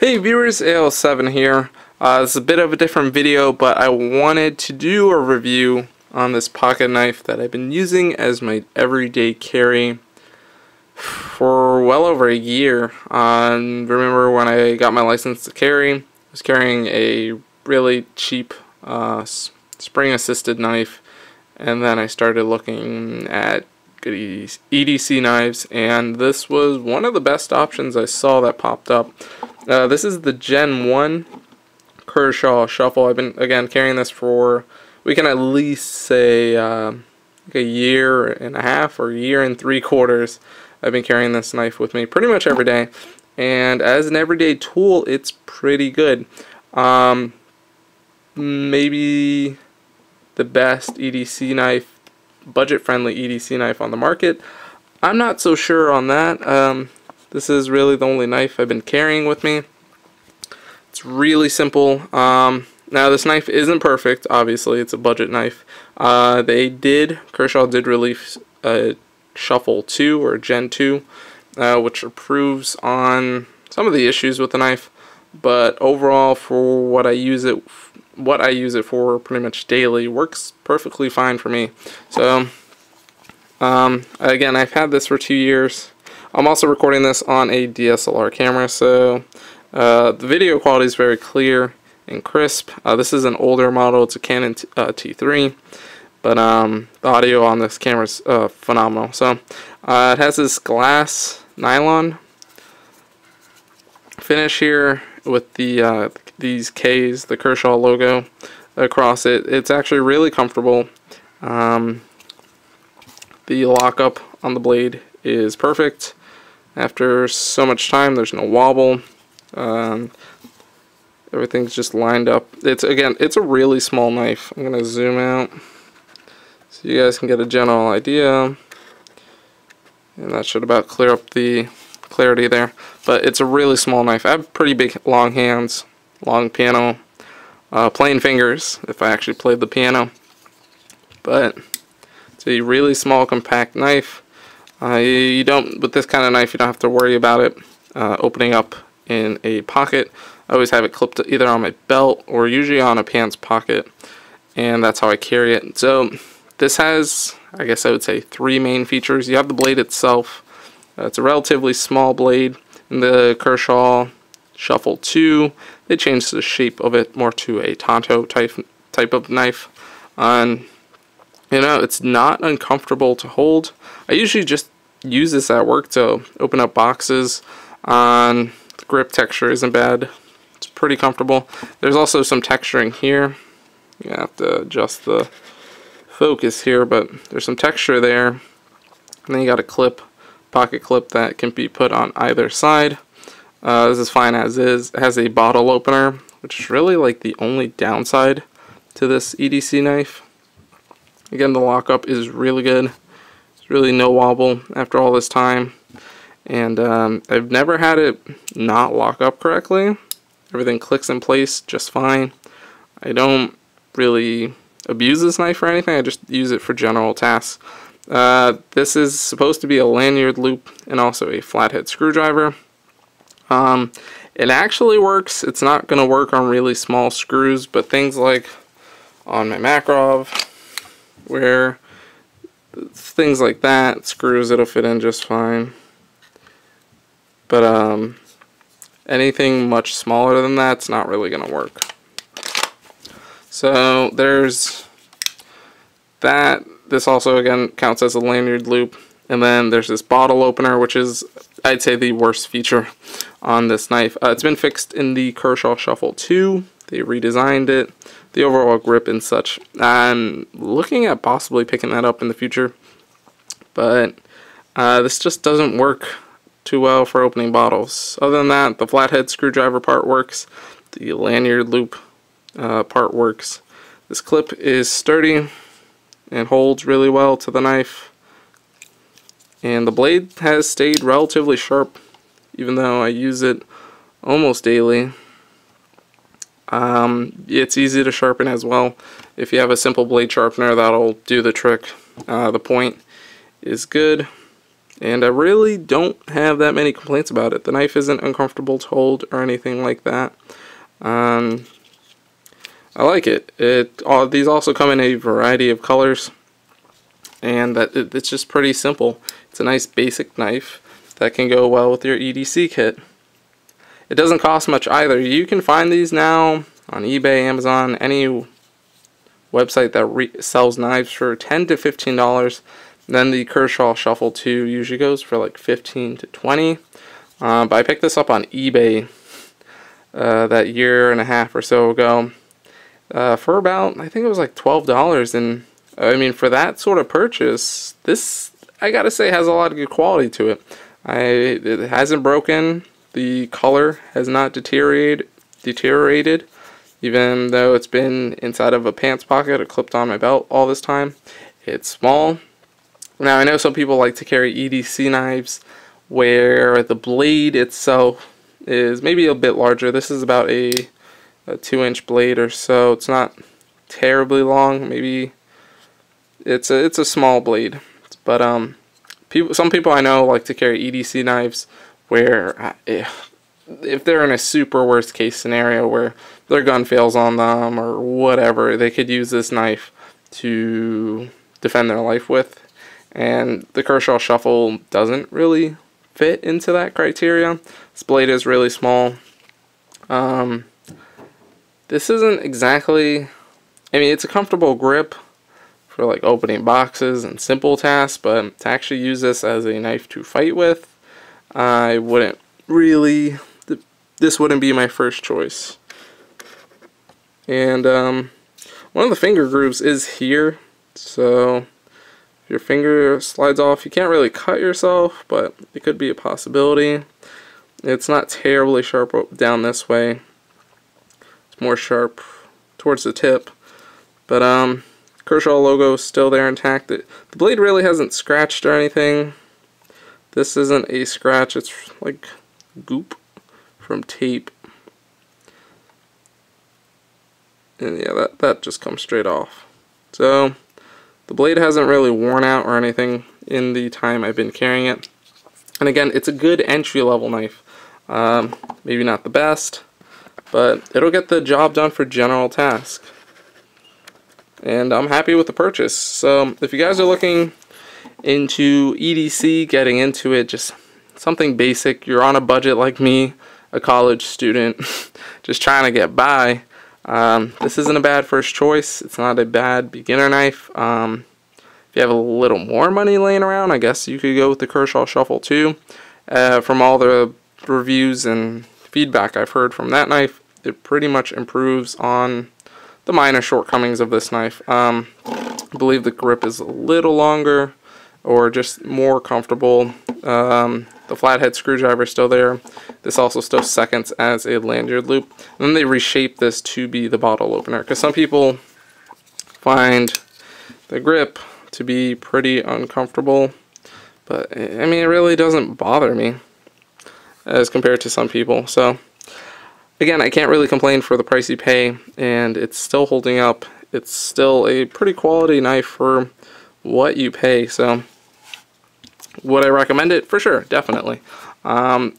Hey viewers, AL7 here. This is a bit of a different video, but I wanted to do a review on this pocket knife that I've been using as my everyday carry for well over a year. Remember when I got my license to carry, I was carrying a really cheap spring-assisted knife, and then I started looking at good EDC knives, and this was one of the best options I saw that popped up. This is the Gen 1 Kershaw Shuffle. I've been, again, carrying this for, we can at least say, like a year and a half or a year and 3/4. I've been carrying this knife with me pretty much every day. And as an everyday tool, it's pretty good. Maybe the best EDC knife, budget-friendly EDC knife on the market. I'm not so sure on that. This is really the only knife I've been carrying with me. It's really simple. Now this knife isn't perfect, obviously, it's a budget knife. Kershaw did release a Shuffle 2 or Gen 2, which improves on some of the issues with the knife, but overall for what I use it for pretty much daily, works perfectly fine for me. So again, I've had this for 2 years. I'm also recording this on a DSLR camera, so the video quality is very clear and crisp. This is an older model, it's a Canon T3, but the audio on this camera is phenomenal. So it has this glass nylon finish here with the these K's, the Kershaw logo across it. It's actually really comfortable. The lockup on the blade is perfect. After so much time, there's no wobble. Everything's just lined up. It's a really small knife. I'm gonna zoom out so you guys can get a general idea, and that should about clear up the clarity there. But it's a really small knife. I have pretty big, long hands, long piano, playing fingers if I actually played the piano. But it's a really small, compact knife. With this kind of knife, you don't have to worry about it opening up in a pocket. I always have it clipped either on my belt or usually on a pants pocket, and that's how I carry it. So this has, I guess I would say, 3 main features. You have the blade itself. It's a relatively small blade. In the Kershaw Shuffle 2, they changed the shape of it more to a Tonto type of knife. It's not uncomfortable to hold. I usually just use this at work to open up boxes. The grip texture isn't bad. It's pretty comfortable. There's also some texturing here. You have to adjust the focus here, but there's some texture there. And then you got a pocket clip that can be put on either side. This is fine as is. It has a bottle opener, which is really like the only downside to this EDC knife. Again, the lockup is really good. There's really no wobble after all this time. And I've never had it not lock up correctly. Everything clicks in place just fine. I don't really abuse this knife for anything. I just use it for general tasks. This is supposed to be a lanyard loop and also a flathead screwdriver. It actually works. It's not going to work on really small screws, but things like on my Makarov, where things like that, screws, it'll fit in just fine. But anything much smaller than that's not really going to work. So there's that. This also, again, counts as a lanyard loop. And then there's this bottle opener, which is, I'd say, the worst feature on this knife. It's been fixed in the Kershaw Shuffle 2. They redesigned it, the overall grip and such. I'm looking at possibly picking that up in the future. But this just doesn't work too well for opening bottles. Other than that, the flathead screwdriver part works. The lanyard loop part works. This clip is sturdy and holds really well to the knife. And the blade has stayed relatively sharp, even though I use it almost daily. It's easy to sharpen as well. If you have a simple blade sharpener, that'll do the trick. The point is good. and I really don't have that many complaints about it. The knife isn't uncomfortable to hold or anything like that. I like it. These also come in a variety of colors, and it's just pretty simple. It's a nice basic knife that can go well with your EDC kit. It doesn't cost much either. You can find these now on eBay, Amazon, any website that sells knives for $10 to $15. Then the Kershaw Shuffle 2 usually goes for like $15 to $20. But I picked this up on eBay that year and a half or so ago for about, I think it was like $12. And I mean, for that sort of purchase, this, I gotta say, has a lot of good quality to it. It hasn't broken. The color has not deteriorated, even though it's been inside of a pants pocket or clipped on my belt all this time. It's small. Now, I know some people like to carry EDC knives where the blade itself is maybe a bit larger. This is about a 2-inch blade or so. It's not terribly long. Maybe it's a small blade. But some people I know like to carry EDC knives where if they're in a super worst case scenario where their gun fails on them or whatever, they could use this knife to defend their life with. And the Kershaw Shuffle doesn't really fit into that criteria. This blade is really small. This isn't exactly, I mean, it's a comfortable grip for like opening boxes and simple tasks, but to actually use this as a knife to fight with, I wouldn't really, this wouldn't be my first choice. And one of the finger grooves is here, so if your finger slides off, you can't really cut yourself, but it could be a possibility. It's not terribly sharp down this way. It's more sharp towards the tip. But Kershaw logo is still there intact. The blade really hasn't scratched or anything. This isn't a scratch, it's like goop from tape. And yeah, that just comes straight off. So the blade hasn't really worn out or anything in the time I've been carrying it. And again, it's a good entry-level knife. Maybe not the best, but it'll get the job done for general tasks. And I'm happy with the purchase. So if you guys are looking into EDC, getting into it, just something basic, you're on a budget like me, a college student, just trying to get by, this isn't a bad first choice. It's not a bad beginner knife. If you have a little more money laying around, I guess you could go with the Kershaw Shuffle 2. From all the reviews and feedback I've heard from that knife, it pretty much improves on the minor shortcomings of this knife. I believe the grip is a little longer or just more comfortable. The flathead screwdriver is still there. This also still seconds as a lanyard loop. And then they reshaped this to be the bottle opener, because some people find the grip to be pretty uncomfortable, but I mean, it really doesn't bother me as compared to some people. So again, I can't really complain for the price you pay, and it's still holding up. It's still a pretty quality knife for what you pay. So would I recommend it? For sure, definitely.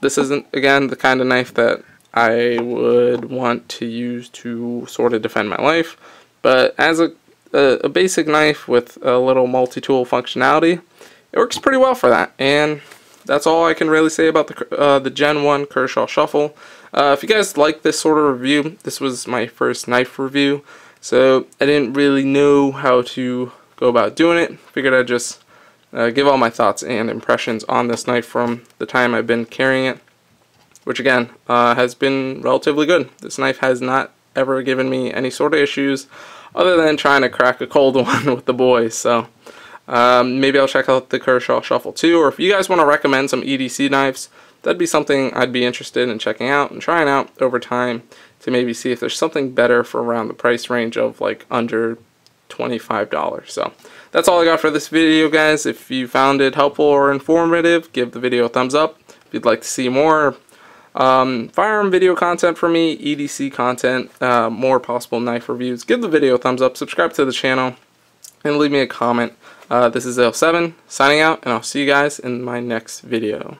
This isn't, again, the kind of knife that I would want to use to sort of defend my life, but as a basic knife with a little multi-tool functionality, it works pretty well for that. And that's all I can really say about the Gen 1 Kershaw Shuffle. If you guys like this sort of review, this was my first knife review, so I didn't really know how to go about doing it. Figured I'd just give all my thoughts and impressions on this knife from the time I've been carrying it, which again has been relatively good. This knife has not ever given me any sort of issues other than trying to crack a cold one with the boys. So maybe I'll check out the Kershaw Shuffle 2, or if you guys want to recommend some EDC knives, that'd be something I'd be interested in checking out and trying out over time to maybe see if there's something better for around the price range of like under $25. So that's all I got for this video, guys. If you found it helpful or informative, give the video a thumbs up. If you'd like to see more firearm video content from me, EDC content, more possible knife reviews, give the video a thumbs up, subscribe to the channel, and leave me a comment. This is L7 signing out, and I'll see you guys in my next video.